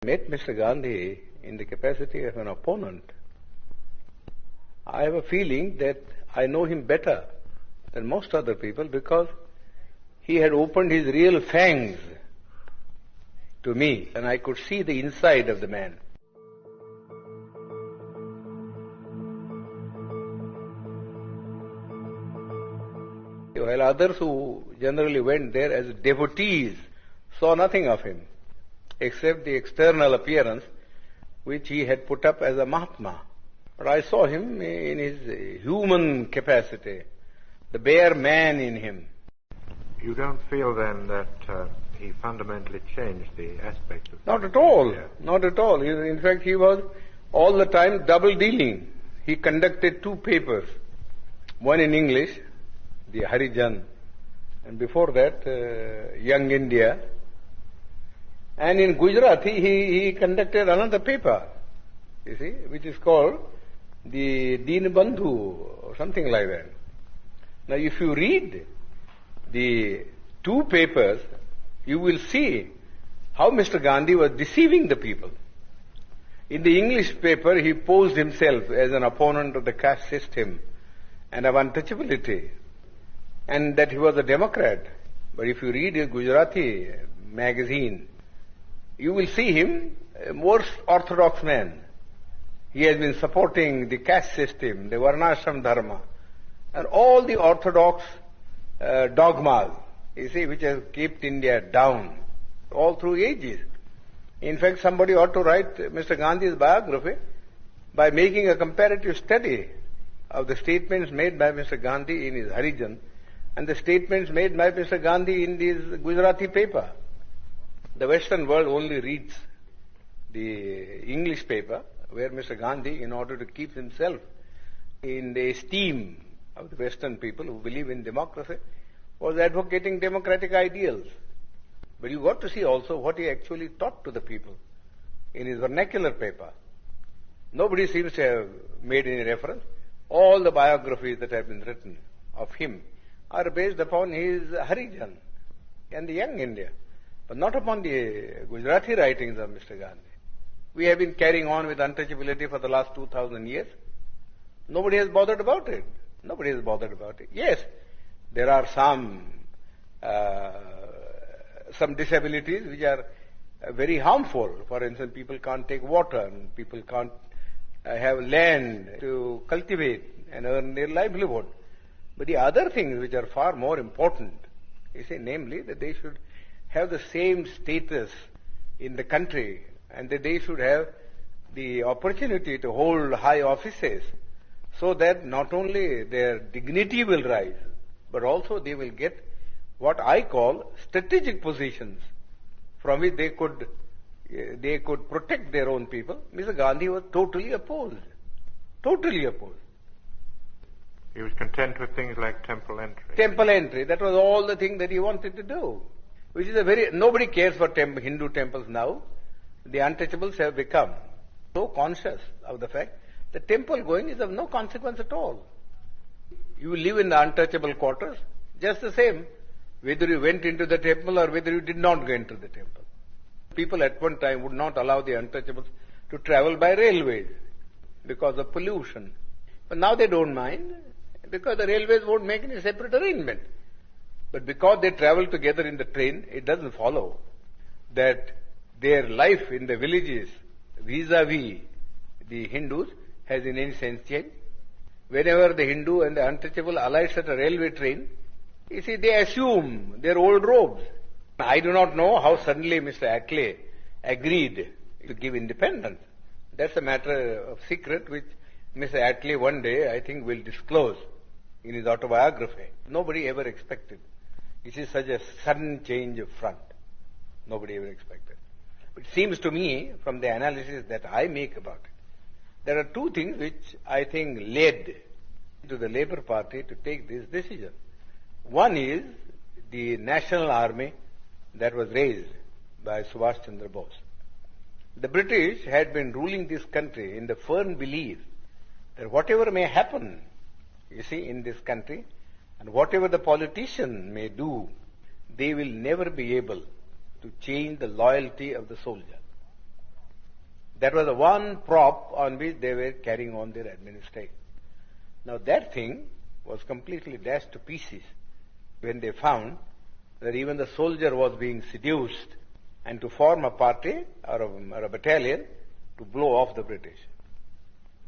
Met Mr. Gandhi in the capacity of an opponent. I have a feeling that I know him better than most other people because he had opened his real fangs to me and I could see the inside of the man. While others who generally went there as devotees saw nothing of him except the external appearance which he had put up as a Mahatma. But I saw him in his human capacity, the bare man in him. You don't feel then that he fundamentally changed the aspect of... Not at all. Yeah. Not at all. In fact, he was all the time double dealing. He conducted two papers, one in English, the Harijan, and before that, Young India. And in Gujarati, he conducted another paper, you see, which is called the Deenbandhu, or something like that. Now, if you read the two papers, you will see how Mr. Gandhi was deceiving the people. In the English paper, he posed himself as an opponent of the caste system and of untouchability, and that he was a Democrat. But if you read his Gujarati magazine, you will see him a more orthodox man. He has been supporting the caste system, the Varnashram Dharma, and all the orthodox dogmas, you see, which has kept India down all through ages. In fact, somebody ought to write Mr. Gandhi's biography by making a comparative study of the statements made by Mr. Gandhi in his Harijan and the statements made by Mr. Gandhi in this Gujarati paper. The Western world only reads the English paper, where Mr. Gandhi, in order to keep himself in the esteem of the Western people who believe in democracy, was advocating democratic ideals. But you got to see also what he actually taught to the people in his vernacular paper. Nobody seems to have made any reference. All the biographies that have been written of him are based upon his Harijan and the Young India, but not upon the Gujarati writings of Mr. Gandhi. We have been carrying on with untouchability for the last 2,000 years. Nobody has bothered about it. Nobody has bothered about it. Yes, there are some disabilities which are very harmful. For instance, people can't take water, and people can't have land to cultivate and earn their livelihood. But the other things which are far more important, you see, namely that they should have the same status in the country and that they should have the opportunity to hold high offices so that not only their dignity will rise, but also they will get what I call strategic positions from which they could protect their own people. Mr. Gandhi was totally opposed. Totally opposed. He was content with things like temple entry. Temple entry, that was all the thing that he wanted to do. Which is nobody cares for Hindu temples now. The untouchables have become so conscious of the fact that temple going is of no consequence at all. You live in the untouchable quarters, just the same, whether you went into the temple or whether you did not go into the temple. People at one time would not allow the untouchables to travel by railways because of pollution. But now they don't mind because the railways won't make any separate arrangement. But because they travel together in the train, it doesn't follow that their life in the villages vis-a-vis the Hindus has in any sense changed. Whenever the Hindu and the untouchable alights at a railway train, you see, they assume their old robes. I do not know how suddenly Mr. Attlee agreed to give independence. That's a matter of secret which Mr. Attlee one day, I think, will disclose in his autobiography. Nobody ever expected. It is such a sudden change of front. Nobody ever expected. It seems to me, from the analysis that I make about it, there are two things which I think led to the Labour Party to take this decision. One is the national army that was raised by Subhash Chandra Bose. The British had been ruling this country in the firm belief that whatever may happen, you see, in this country, and whatever the politician may do, they will never be able to change the loyalty of the soldier. That was the one prop on which they were carrying on their administration. Now that thing was completely dashed to pieces when they found that even the soldier was being seduced and to form a party or a battalion to blow off the British.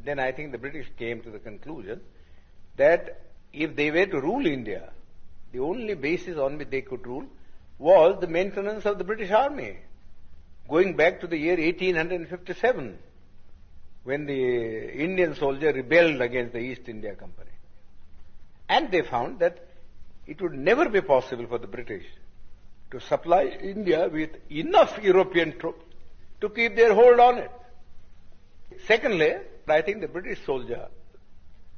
Then I think the British came to the conclusion that if they were to rule India, the only basis on which they could rule was the maintenance of the British Army, going back to the year 1857, when the Indian soldier rebelled against the East India Company. And they found that it would never be possible for the British to supply India with enough European troops to keep their hold on it. Secondly, I think the British soldier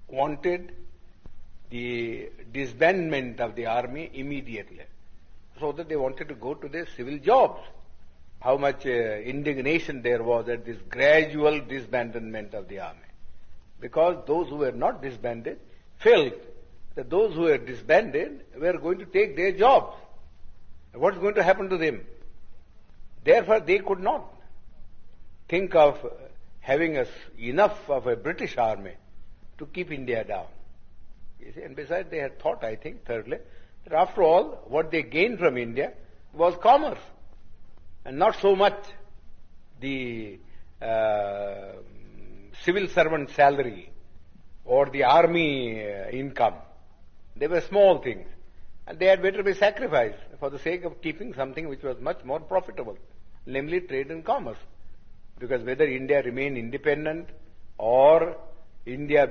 wanted the disbandment of the army immediately, so that they wanted to go to their civil jobs. How much indignation there was at this gradual disbandment of the army. Because those who were not disbanded felt that those who were disbanded were going to take their jobs. What's going to happen to them? Therefore, they could not think of having enough of a British army to keep India down. You see? And besides, they had thought, I think, thirdly, that after all, what they gained from India was commerce, and not so much the civil servant salary or the army income. They were small things, and they had better be sacrificed for the sake of keeping something which was much more profitable, namely trade and commerce. Because whether India remained independent or India